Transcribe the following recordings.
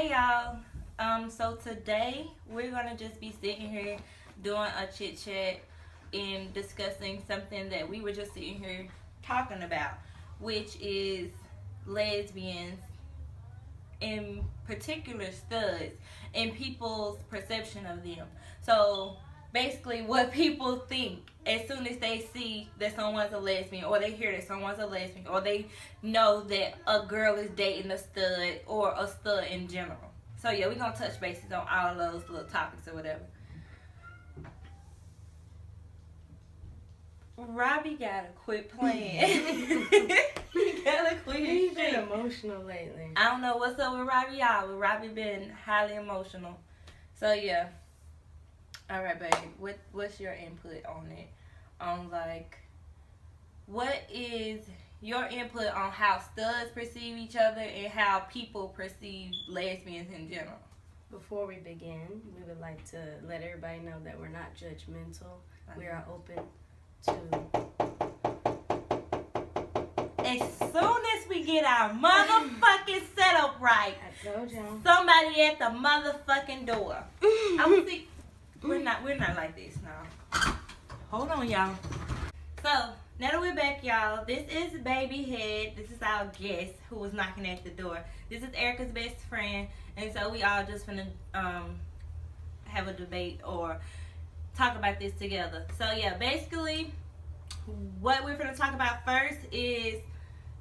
Hey y'all. So today we're gonna just be sitting here doing a chit chat and discussing something that we were just sitting here talking about, which is lesbians, in particular studs, and people's perception of them. So basically what people think as soon as they see that someone's a lesbian, or they hear that someone's a lesbian, or they know that a girl is dating a stud or a stud in general. So yeah, we're gonna touch bases on all of those little topics or whatever. Robbie gotta quit playing. He gotta quit his He's been shit. emotional lately. I don't know what's up with Robbie, y'all, but Robbie been highly emotional. So yeah. All right, baby. What's your input on it? On like, what is your input on how studs perceive each other and how people perceive lesbians in general? Before we begin, we would like to let everybody know that we're not judgmental. We are open to... As soon as we get our motherfucking setup right, I told y'all. somebody at the motherfucking door. I'm see. We're not like this now. Hold on, y'all. So now that we're back, y'all, this is Baby Head. This is our guest who was knocking at the door. This is Erica's best friend, and so we all just finna have a debate or talk about this together. So yeah, basically, what we're gonna talk about first is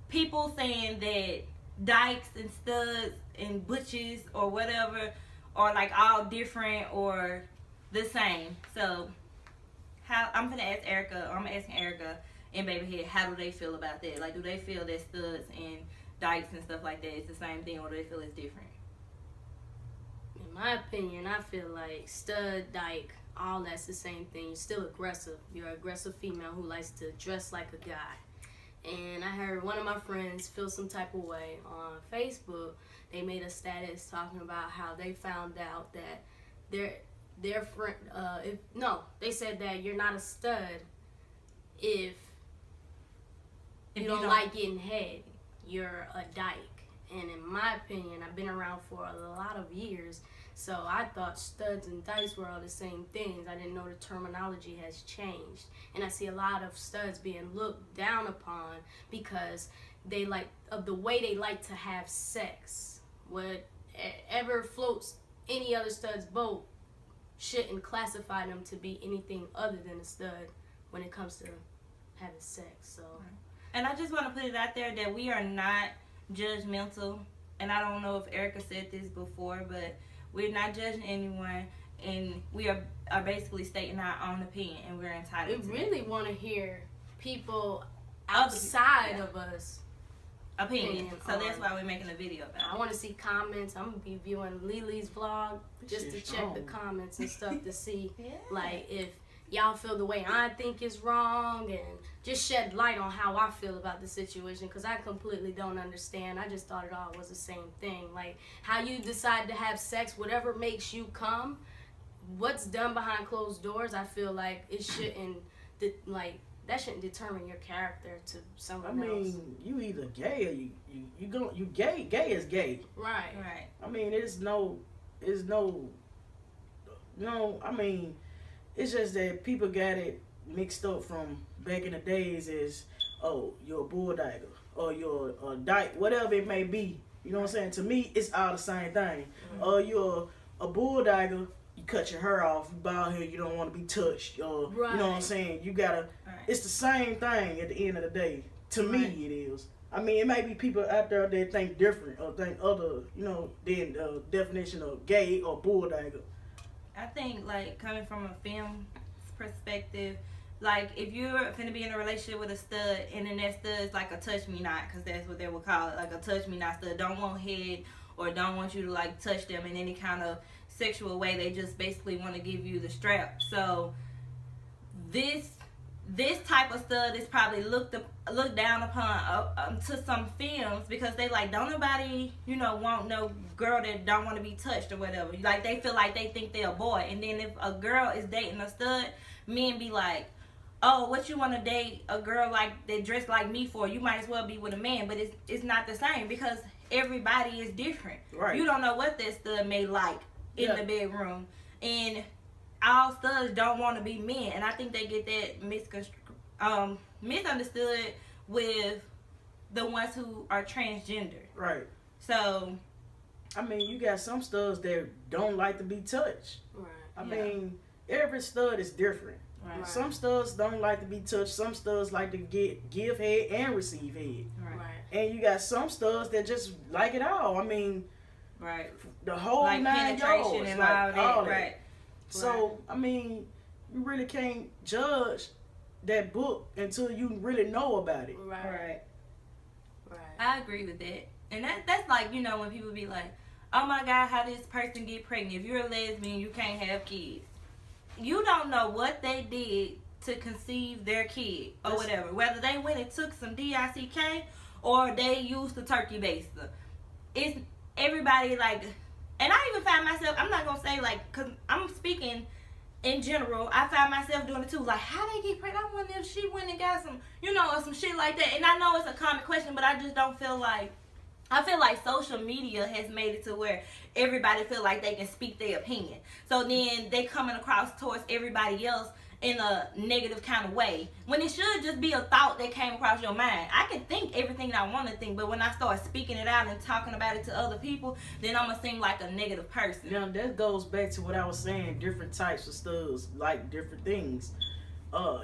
people saying that Dikes and studs and Butches or whatever are like all different or the same. So I'm gonna ask Erica, or I'm asking Erica and Baby Head, how do they feel about that? Like, do they feel that studs and dykes and stuff like that is the same thing, or do they feel it's different? In my opinion, I feel like stud, dyke, all that's the same thing. You're still aggressive. You're an aggressive female who likes to dress like a guy. And I heard one of my friends feel some type of way on Facebook. They made a status talking about how they found out that their friend, they said that you're not a stud if you don't like getting head. You're a dyke. And in my opinion, I've been around for a lot of years, so I thought studs and dykes were all the same things. I didn't know the terminology has changed. And I see a lot of studs being looked down upon because they like of the way they like to have sex. Whatever floats any other stud's boat shouldn't classify them to be anything other than a stud when it comes to having sex. So, and I just want to put it out there that we are not judgmental, and I don't know if Erica said this before, but we're not judging anyone, and we are basically stating our own opinion, and we're entitled we to really want to hear people outside of us opinion. So that's why we're making a video about it. I want to see comments. I'm gonna be viewing LeeLee's vlog just to check the comments and stuff to see like if y'all feel the way I think is wrong, and just shed light on how I feel about the situation, because I completely don't understand. I just thought it all was the same thing. Like, how you decide to have sex, whatever makes you come, what's done behind closed doors, I feel like it shouldn't, that shouldn't determine your character to someone else. I mean, you either gay or you gay. Gay is gay. Right. I mean, I mean, it's just that people got it mixed up from back in the days as, oh, you're a bull dyker or you're a dyke, whatever it may be. You know what I'm saying? To me, it's all the same thing. You're a bull dyker, you cut your hair off, you bald head, you don't want to be touched. Or, you know what I'm saying? You gotta, it's the same thing at the end of the day. To me, it is. I mean, it may be people out there that think different or think other, than the definition of gay or bull dyker. I think, like, coming from a film perspective, like, if you're finna be in a relationship with a stud, and then that stud's like a touch me not, because that's what they would call it, like a touch me not stud, don't want head or don't want you to, like, touch them in any kind of sexual way. They just basically want to give you the strap. So this type of stud is probably looked down upon to some films, because they like, don't nobody want no girl that don't want to be touched or whatever. Like, they feel like they think they're a boy, and then if a girl is dating a stud, men be like, oh, what you want to date a girl like that dressed like me for? You might as well be with a man. But it's not the same, because everybody is different. Right. You don't know what that stud may like in the bedroom, and all studs don't want to be men, and I think they get that misunderstood with the ones who are transgender. Right. So, I mean, you got some studs that don't like to be touched. Right. I mean, every stud is different. right. Some studs don't like to be touched. Some studs like to give head and receive head. Right. And you got some studs that just like it all. I mean, Right. the whole Like 9 penetration yards, and like all that. all that. Right. So, I mean, you really can't judge that book until you really know about it. Right. I agree with that. And that's like, you know, when people be like, oh my God, how this person get pregnant? If you're a lesbian, you can't have kids. You don't know what they did to conceive their kid or whatever. Whether they went and took some DICK or they used the turkey baster. It's everybody like, and I even find myself, I'm not going to say like, because I'm speaking in general, I find myself doing it too. Like, how they get pregnant? I wonder if she went and got some, you know, or some shit like that. And I know it's a common question, but I just don't feel like, I feel like social media has made it to where everybody feel like they can speak their opinion. So then they coming across towards everybody else in a negative kind of way. When it should just be a thought that came across your mind. I can think everything I want to think, but when I start speaking it out and talking about it to other people, then I'm going to seem like a negative person. Now, that goes back to what I was saying, different types of studs like different things.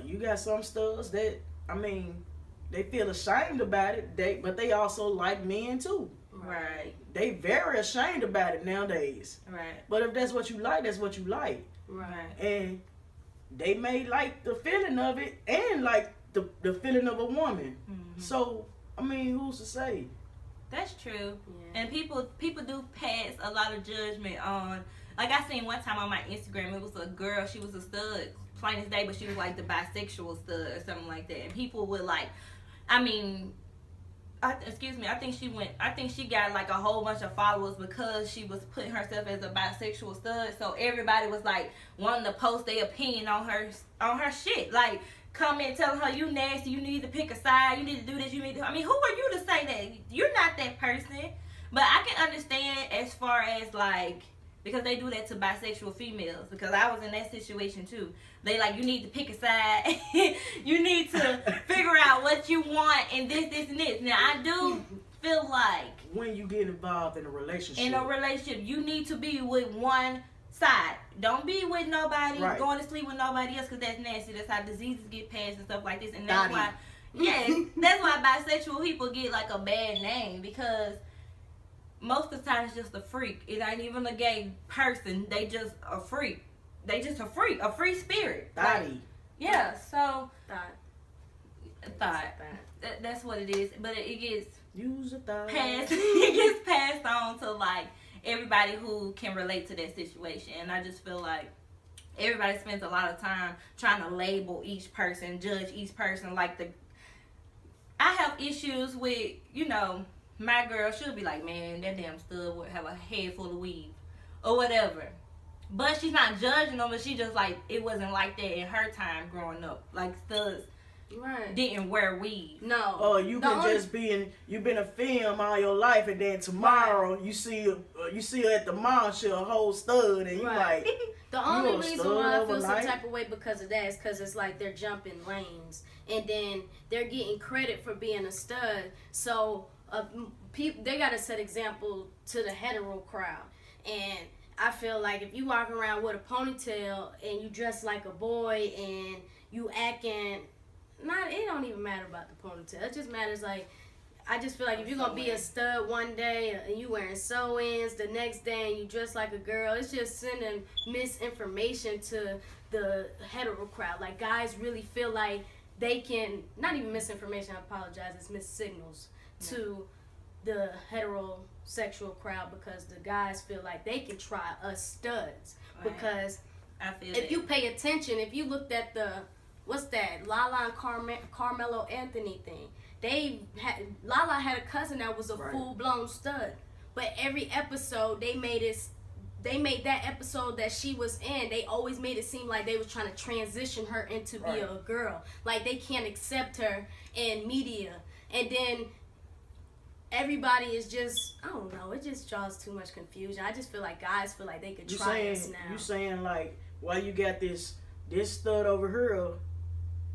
You got some studs that, I mean, they feel ashamed about it, but they also like men too. Right. They very ashamed about it nowadays. Right. But if that's what you like, that's what you like. Right. And they may like the feeling of it and like the feeling of a woman. Mm-hmm. So, I mean, who's to say? That's true. Yeah. And people do pass a lot of judgment on, like I seen one time on my Instagram, it was a girl, she was a stud, plain as day, but she was like the bisexual stud or something like that. And people would like, I mean, I think she got like a whole bunch of followers because she was putting herself as a bisexual stud. So everybody was like wanting to post their opinion on her shit. Like, comment telling her, you nasty, you need to pick a side, you need to do this, you need to, I mean, who are you to say that? You're not that person. But I can understand as far as like, because they do that to bisexual females, because I was in that situation too. They like, you need to pick a side. You need to figure out what you want and this, and this. Now, I do feel like when you get involved in a relationship, you need to be with one side. Don't be with nobody, right. Going to sleep with nobody else, because that's nasty. That's how diseases get passed and stuff like this. And that's why, that's why bisexual people get like a bad name, because most of the time it's just a freak. It ain't even a gay person. They just a freak. They just a freak, a free spirit. Thotty. Yeah, so Thought. that's what it is. But it gets Use a thought. passed. It gets passed on to like everybody who can relate to that situation. And I just feel like everybody spends a lot of time trying to label each person, judge each person. Like I have issues with, you know, my girl, she'll be like, man, that damn stud would have a head full of weave or whatever. But she's not judging them, but she just like, it wasn't like that in her time growing up. Like, studs didn't wear weave. No. Or you've been a femme all your life, and then tomorrow you see her at the mall, she a whole stud, and you like. The only reason why I feel some type of way because of that is because it's like they're jumping lanes, and then they're getting credit for being a stud. So people, they gotta set example to the hetero crowd. And I feel like if you walk around with a ponytail and you dress like a boy and you acting, it don't even matter about the ponytail. It just matters like, I just feel like if you're gonna be a stud one day and you wearing sew-ins, the next day and you dress like a girl, it's just sending misinformation to the hetero crowd. Like, guys really feel like they can, not even misinformation, I apologize, it's missignals to the heterosexual crowd, because the guys feel like they can try us studs. Right. Because if you pay attention, if you looked at the, what's that, Lala and Carmelo Anthony thing, Lala had a cousin that was a full-blown stud, but every episode they made that episode that she was in, they always made it seem like they was trying to transition her into be a girl. Like, they can't accept her in media. And then everybody is just, I don't know, it just draws too much confusion. I just feel like guys feel like they could try us now. You saying like, why you got this stud over here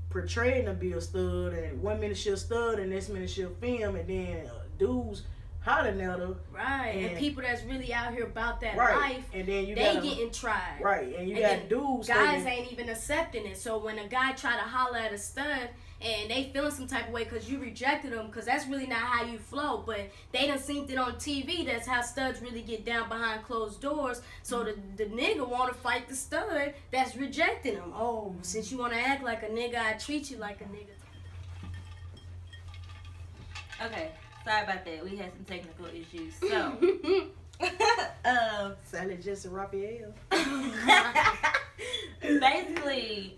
portraying to be a stud, and 1 minute she a stud and next minute she a femme, and then dudes hollering at her. Right, and people that's really out here about that right. life, and then they getting tried. Right, and you got dudes. Guys ain't even accepting it. So when a guy try to holler at a stud and they feeling some type of way because you rejected them, because that's really not how you flow, but they done seen it on TV. That's how studs really get down behind closed doors. So the nigga want to fight the stud that's rejecting him. Oh, since you want to act like a nigga, I treat you like a nigga. Okay. Sorry about that. We had some technical issues. So, Sally Jesse Raphael. basically,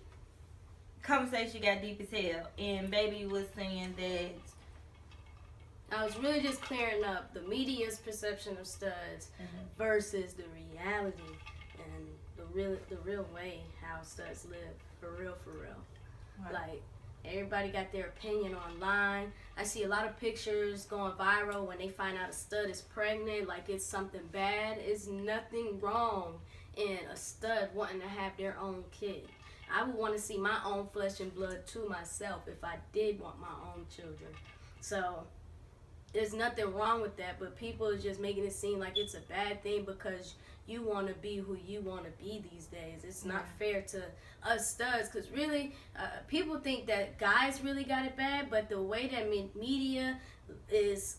conversation got deep as hell, and baby was saying that I was really just clearing up the media's perception of studs versus the reality and the real way how studs live for real. Right. Like, everybody got their opinion online. I see a lot of pictures going viral when they find out a stud is pregnant, like it's something bad. It's nothing wrong in a stud wanting to have their own kid. I would want to see my own flesh and blood to myself if I did want my own children. So there's nothing wrong with that, but people are just making it seem like it's a bad thing because you want to be who you want to be these days. It's not fair to us studs, because really people think that guys really got it bad, but the way that media is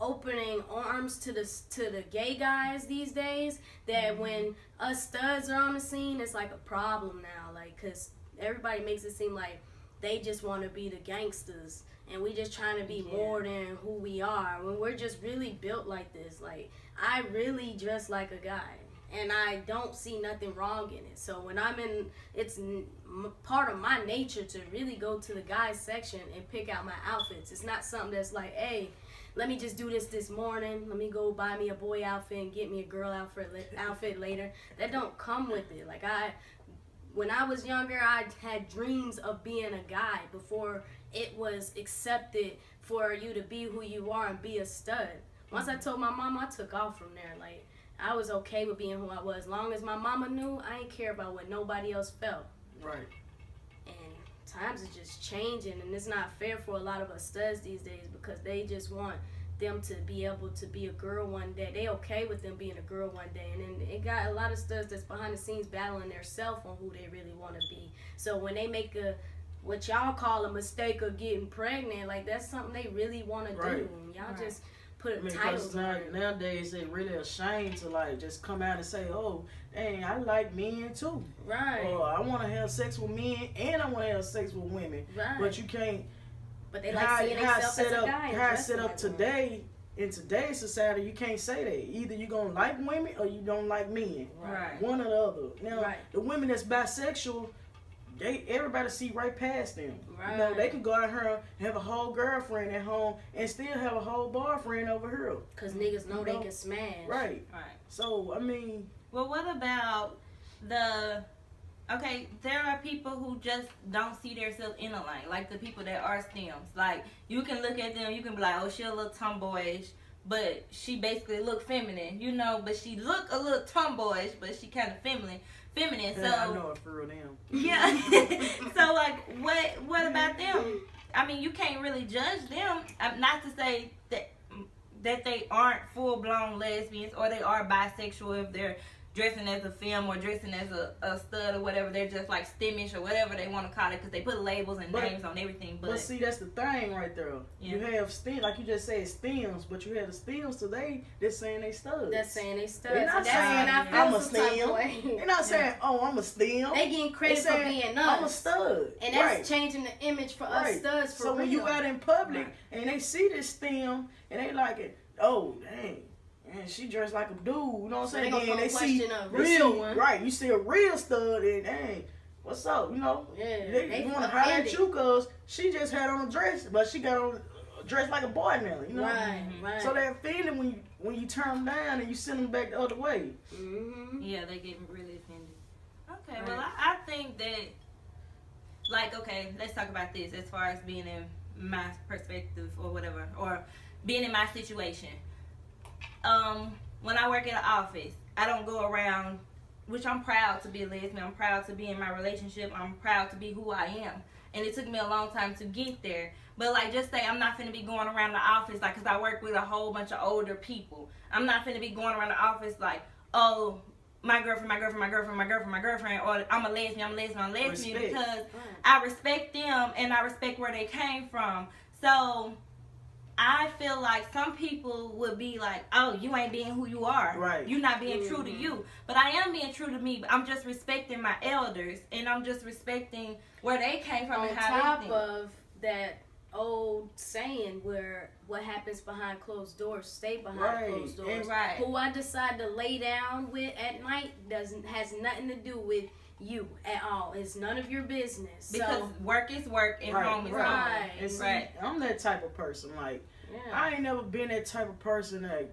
opening arms to the gay guys these days, that when us studs are on the scene, it's like a problem now, like, because everybody makes it seem like they just want to be the gangsters and we just trying to be more than who we are, when we're just really built like this. Like, I really dress like a guy, and I don't see nothing wrong in it. So when I'm in, it's part of my nature to really go to the guys section and pick out my outfits. It's not something that's like, hey, let me just do this morning. Let me go buy me a boy outfit and get me a girl outfit later. That don't come with it. Like, when I was younger, I had dreams of being a guy before it was accepted for you to be who you are and be a stud. Once I told my mom, I took off from there. Like, I was okay with being who I was. As long as my mama knew, I didn't care about what nobody else felt. Right. And times are just changing, and it's not fair for a lot of us studs these days, because they just want them to be able to be a girl one day. They okay with them being a girl one day, and then it got a lot of studs that's behind the scenes battling their self on who they really want to be. So when they make what y'all call a mistake of getting pregnant, like, that's something they really want to do. And y'all just put titles on it. Nowadays they really ashamed to, like, just come out and say, oh, dang, I like men too. Right. Or I want to have sex with men and I want to have sex with women. Right. But you can't. But they like seeing themselves as a guy. How it's set up today, in today's society, you can't say that. Either you going to like women or you don't like men. Right. One or the other. Now, the women that's bisexual, everybody see right past them. Right. You know, they could go out here and have a whole girlfriend at home and still have a whole boyfriend over here. Because niggas know they can smash. Right. So, I mean... Well, what about okay, there are people who just don't see themselves in a lane. Like the people that are stems. Like, you can look at them, you can be like, oh, she a little tomboyish, but she basically look feminine, you know, but she look a little tomboyish, but she kind of feminine. So I know it for real them. Yeah. So, like, what about them? I mean, you can't really judge them. Not to say that they aren't full-blown lesbians or they are bisexual if they're dressing as a femme or dressing as a stud or whatever. They're just like stemish or whatever they want to call it, because they put labels and names on everything. But see, that's the thing right there. Yeah. You have stems, like you just said, stems, but you have the stems today that's saying they studs. That's saying they studs. They're not saying I'm a stem. They're not saying, oh, I'm a stem. They getting credit for being us. I'm a stud. And that's changing the image for us studs for real. So when you out in public and they see this stem and they like it, oh, dang. And she dressed like a dude, you know what I'm saying? And they see a real one. Right, you see a real stud and dang, what's up, you know? Yeah, they want to holler at you because she just had on a dress, but she got on a dress like a boy now, you know? Right. So they're offended when you turn them down and you send them back the other way. Mm-hmm. Yeah, they get really offended. Okay, well, I think that, like, okay, let's talk about this as far as being in my perspective or whatever, or being in my situation. When I work at an office, I don't go around, which I'm proud to be a lesbian. I'm proud to be in my relationship. I'm proud to be who I am. And it took me a long time to get there. But, like, just say I'm not finna be going around the office, like, because I work with a whole bunch of older people. I'm not finna be going around the office like, oh, my girlfriend, or I'm a lesbian, Respect. because I respect them and I respect where they came from. So I feel like some people would be like, oh, you ain't being who you are. Right. You're not being true to you. But I am being true to me. But I'm just respecting my elders and I'm just respecting where they came from and how they On think. top of that old saying where what happens behind closed doors stay behind closed doors. Right. Who I decide to lay down with at night has nothing to do with you at all. It's none of your business. Because work is work and home is home. Right. And see, Right. I'm that type of person. Like, I ain't never been that type of person that.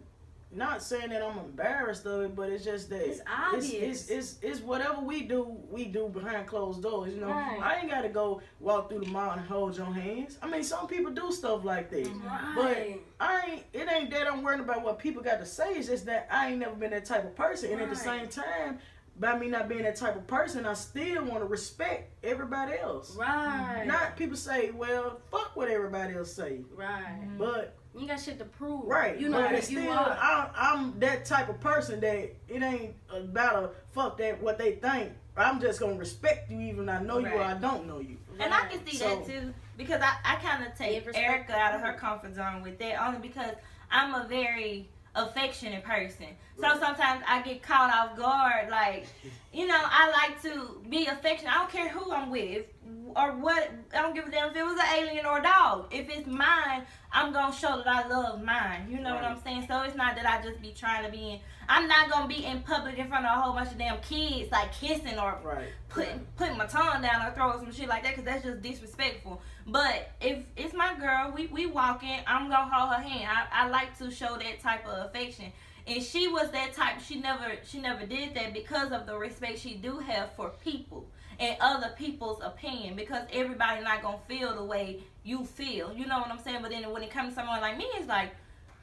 Not saying that I'm embarrassed of it, but it's just that it's obvious. It's whatever we do behind closed doors. You know, Right. I ain't gotta go walk through the mall and hold your hands. I mean, some people do stuff like that, Right. but it ain't that I'm worried about what people got to say. It's just that I ain't never been that type of person, and at the same time, by me not being that type of person, I still want to respect everybody else. Right. Not people say, well, fuck what everybody else say, Right. but. You got shit to prove. Right, You know but what it's you still, are. I'm that type of person that it ain't about a fuck that what they think. I'm just gonna respect you even I know you or I don't know you. And I can see that too, because I kind of take Erica out of her comfort zone with that, only because I'm a very affectionate person. So sometimes I get caught off guard, like, you know, I like to be affectionate. I don't care who I'm with or what. I don't give a damn if it was an alien or a dog. If it's mine, I'm going to show that I love mine. You know what I'm saying? So it's not that I just be trying to be in. I'm not going to be in public in front of a whole bunch of damn kids, like kissing or putting my tongue down or throwing some shit like that, because that's just disrespectful. But if it's my girl, we walking, I'm going to hold her hand. I like to show that type of affection. And she was that type. She never did that because of the respect she do have for people and other people's opinion, because everybody not gonna feel the way you feel. You know what I'm saying? But then when it comes to someone like me, it's like,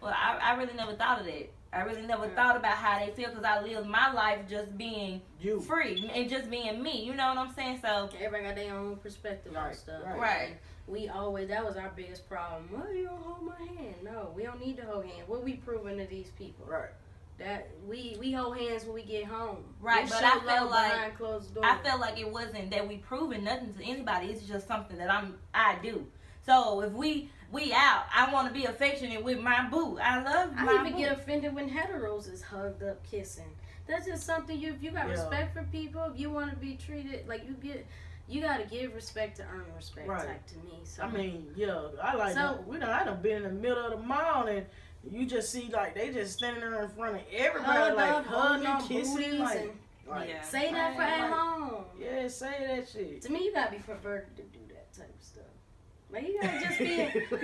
well, I really never thought of that. I really never thought about how they feel, because I lived my life just being free and just being me. You know what I'm saying? So everybody got their own perspective on stuff. Right. That was our biggest problem. Well, you don't hold my hand. No, we don't need to hold hands. What we proving to these people? Right. That we hold hands when we get home. Right, but I felt like it wasn't that we proving nothing to anybody. It's just something that I do. So if we out, I want to be affectionate with my boo. I love my boo. I even get offended when heteros is hugged up kissing. That's just something if you got respect for people, if you want to be treated like you gotta give respect to earn respect type to me. So I mean, I like I done been in the middle of the mall and you just see like they just standing there in front of everybody like hugging, kissing, like say that for at home. Yeah, say that shit. To me, you gotta be perverted to do that type of stuff. Like you gotta just be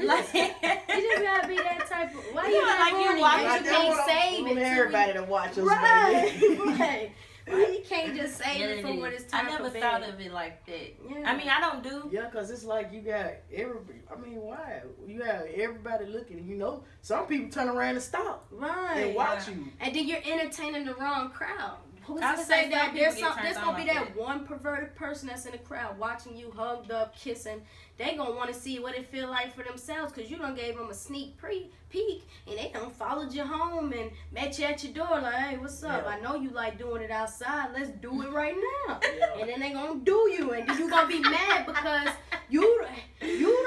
like you just gotta be that type of. Why you gotta like you can't save it? Everybody to watch us, right. Why you can't just save it for when it's time? I never thought of it like that. Yeah. I mean, I don't do. Yeah, because it's like you got everybody. I mean, why? You have everybody looking. You know, some people turn around and stop. Right. And watch you. And then you're entertaining the wrong crowd. Who's to say that there's gonna be that one perverted person that's in the crowd watching you hugged up, kissing. They gonna want to see what it feel like for themselves, because you done gave them a sneak peek, and they done followed you home and met you at your door like, hey, what's up? I know you like doing it outside. Let's do it right now. And then they gonna do you, and then you gonna be mad because you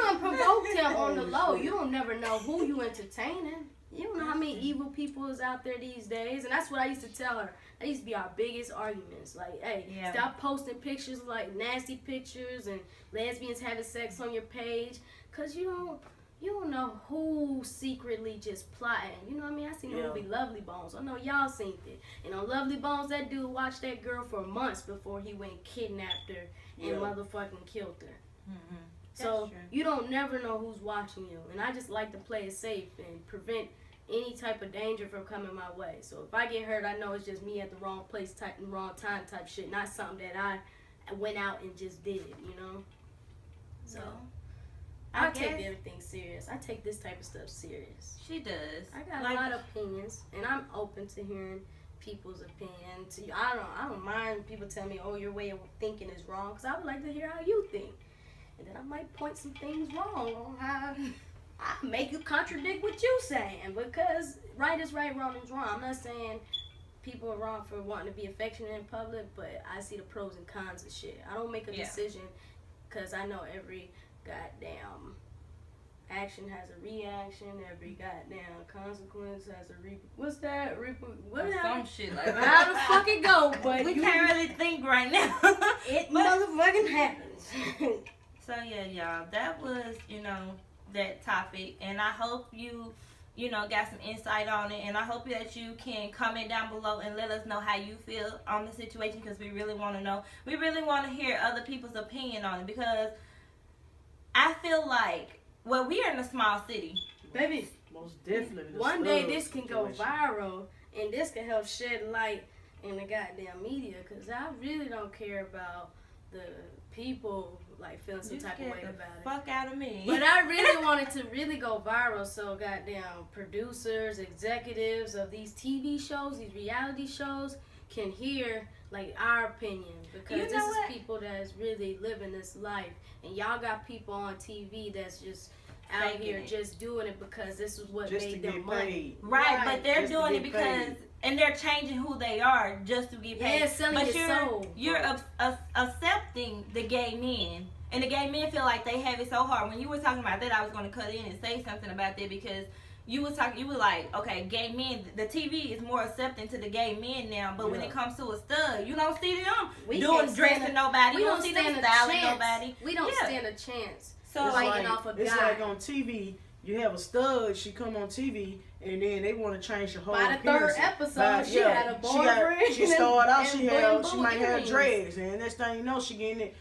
done provoked him on the low. You don't never know who you entertaining. You don't know how many evil people is out there these days. And that's what I used to tell her. That used to be our biggest arguments. Like, hey, stop posting pictures like nasty pictures and lesbians having sex on your page. Because you don't know who secretly just plotting. You know what I mean? I seen the movie Lovely Bones. I know y'all seen it. And on Lovely Bones, that dude watched that girl for months before he went and kidnapped her and motherfucking killed her. Mm-hmm. So you don't never know who's watching you. And I just like to play it safe and prevent any type of danger from coming my way. So if I get hurt, I know it's just me at the wrong place type and wrong time type shit, not something that I went out and just did, you know? So I take everything serious. I take this type of stuff serious. She does. I got a lot of opinions, and I'm open to hearing people's opinions. I don't mind people telling me, oh, your way of thinking is wrong, because I would like to hear how you think. And then I might point some things wrong on how I make you contradict what you saying, because right is right, wrong is wrong. I'm not saying people are wrong for wanting to be affectionate in public, but I see the pros and cons of shit. I don't make a decision because I know every goddamn action has a reaction, every goddamn consequence has a what's that? Some shit like that. How the fuck it go? But we can't really think right now. It motherfucking happens. So yeah, y'all, that was, that topic, and I hope you got some insight on it, and I hope that you can comment down below and let us know how you feel on the situation, because we really want to know. We really want to hear other people's opinion on it, because I feel like, well, we are in a small city. Baby, most definitely. One day this can go viral, and this can help shed light in the goddamn media, because I really don't care about the people like feeling some type of way about it. Fuck out of me. But I really wanted to really go viral, so goddamn producers, executives of these TV shows, these reality shows, can hear like our opinion, because this is people that's really living this life, and y'all got people on TV that's just out here just doing it because this is what just made them money. Right, but they're doing it because, and they're changing who they are just to get paid. Yeah, selling but your soul. You're accepting the gay men, and the gay men feel like they have it so hard. When you were talking about that, I was going to cut in and say something about that, because you were like, okay, gay men, the TV is more accepting to the gay men now, but when it comes to a stud, you don't see them dressing nobody. You don't see them styling nobody. We don't stand a chance. So it's fighting off a guy. It's like on TV, you have a stud, she come on TV, and then they want to change the whole By the third episode, she had a boyfriend. She started out, she might have dreads, and next thing you know, she getting it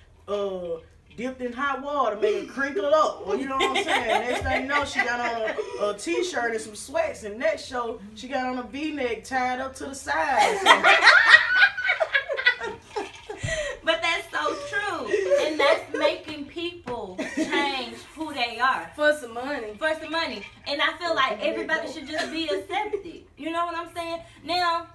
dipped in hot water, make it crinkle up. Well, you know what I'm saying? Next thing you know, she got on a t-shirt and some sweats, and next show, she got on a V-neck tied up to the side. But that's so true, and that's making people change who they are for some money. And I feel like everybody should just be accepted. You know what I'm saying? Now,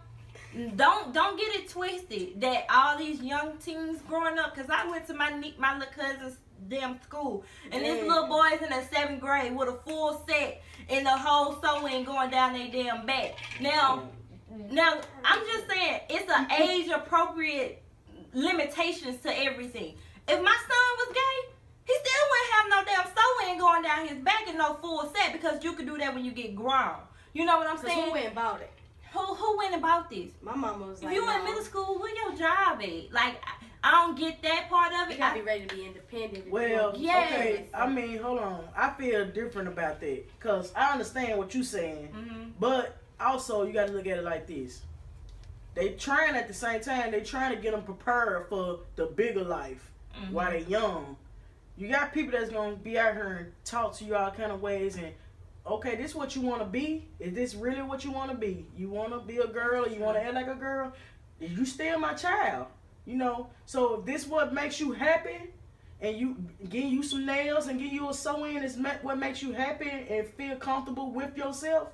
don't get it twisted that all these young teens growing up, because I went to my little cousin's damn school, and this little boy's in the 7th grade with a full set and the whole sewing going down their damn back. Now I'm just saying, it's an age appropriate limitations to everything. If my son was gay, he still wouldn't have no damn sewing going down his back and no full set, because you could do that when you get grown. You know what I'm saying? Who went about it? Who went about this? My mama was like, if you in middle school, where your job at? Like, I don't get that part of it. You gotta be ready to be independent. Well, okay, I mean, hold on. I feel different about that, because I understand what you're saying, but also you got to look at it like this. They trying at the same time, they trying to get them prepared for the bigger life while they young. You got people that's going to be out here and talk to you all kind of ways, and okay, this is what you want to be? Is this really what you want to be? You want to be a girl, or you want to act like a girl? You still my child, you know? So if this what makes you happy, and you getting you some nails and getting you a sew-in is what makes you happy and feel comfortable with yourself,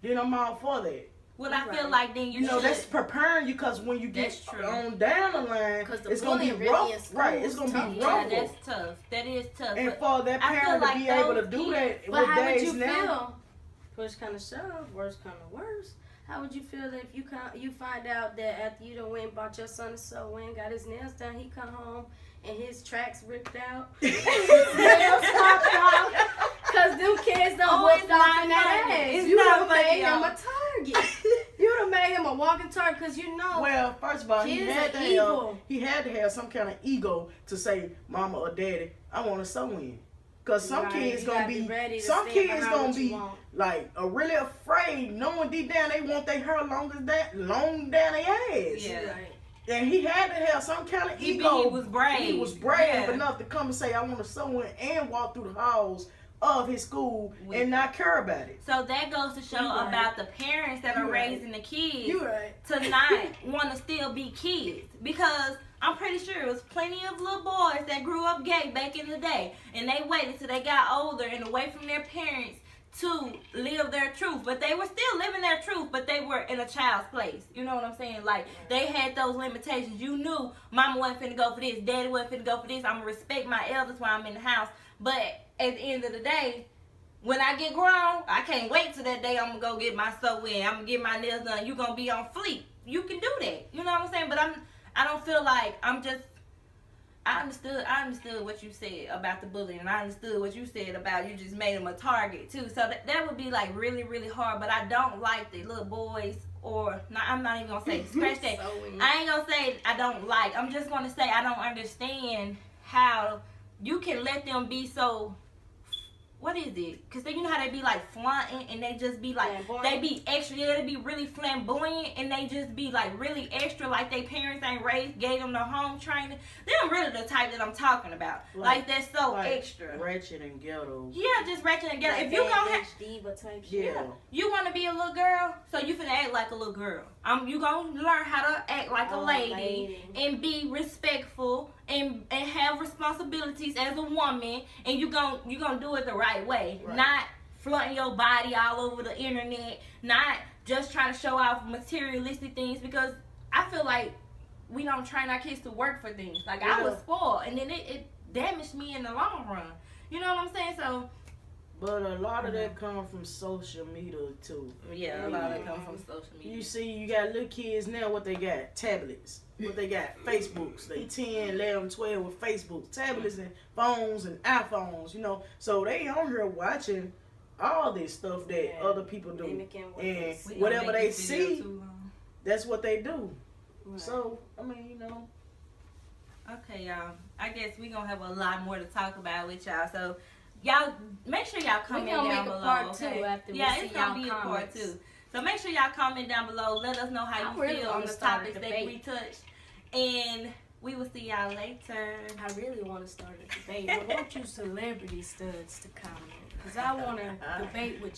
then I'm all for that. Well, I feel like then you know that's preparing you, because when you get on down the line, it's gonna be rough. Right, it's gonna be rough. Yeah, that's tough. That is tough. And for that parent to be able to do that with days now, push kind of shove, worse kind of worse. How would you feel if you find out that after you done went and bought your son a sew-in, got his nails done, he come home and his tracks ripped out, his nails popped off, because them kids done whipped off in that ass. You done made him a target. You done made him a walking target, because you know. Well, first of all, he had to have some kind of ego to say, mama or daddy, I want to sew in. Because some kids gonna be like really afraid, knowing deep down they want their hair long down their ass. Yeah. Right. And he had to have some kind of ego. He was brave. He was brave enough to come and say, I want to sew in, and walk through the halls of his school and not care about it. So that goes to show about the parents that are raising the kids to not want to still be kids. Because I'm pretty sure it was plenty of little boys that grew up gay back in the day, and they waited till they got older and away from their parents to live their truth. But they were still living their truth, but they were in a child's place. You know what I'm saying? Like, they had those limitations. You knew mama wasn't finna go for this, daddy wasn't finna go for this. I'm gonna respect my elders while I'm in the house. But at the end of the day, when I get grown, I can't wait till that day I'm gonna go get my sew in. I'm gonna get my nails done. You gonna be on fleek. You can do that. You know what I'm saying? But I don't feel like I understood what you said about the bullying, and I understood what you said about you just made him a target too. So that would be like really, really hard. But I don't like the little boys, or I'm not even gonna say scratch that. I ain't gonna say I don't like. I'm just gonna say I don't understand how you can let them be so. What is it? Because you know how they be like flaunting and they just be like, they be extra, they be really flamboyant and they just be like really extra, like their parents ain't gave them no home training. They're really the type that I'm talking about. Like that's so extra. Ratchet and ghetto. Yeah, just ratchet and ghetto. Like if you gonna have diva type shit. Yeah. You want to be a little girl, so you finna act like a little girl. You gonna learn how to act like a lady and be respectful and have responsibilities as a woman, and you gonna do it the right way, not flaunting your body all over the internet, not just trying to show off materialistic things. Because I feel like we don't train our kids to work for things. Like I was spoiled, and then it damaged me in the long run. You know what I'm saying? So. But a lot of that come from social media too. Yeah, a lot of that come from social media. You see, you got little kids now, what they got? Tablets. What they got? Facebooks. They 10, 11, 12 with Facebooks, tablets and phones and iPhones, you know. So they on here watching all this stuff that other people do. And whatever they see, that's what they do. Right. So, I mean, you know. Okay, y'all. I guess we're going to have a lot more to talk about with y'all. So, y'all, make sure y'all comment down below. Part two after it's gonna be a part 2. So make sure y'all comment down below. Let us know how you feel on the topics that we touched, and we will see y'all later. I really want to start a debate. I want you celebrity studs to comment, because I want to debate with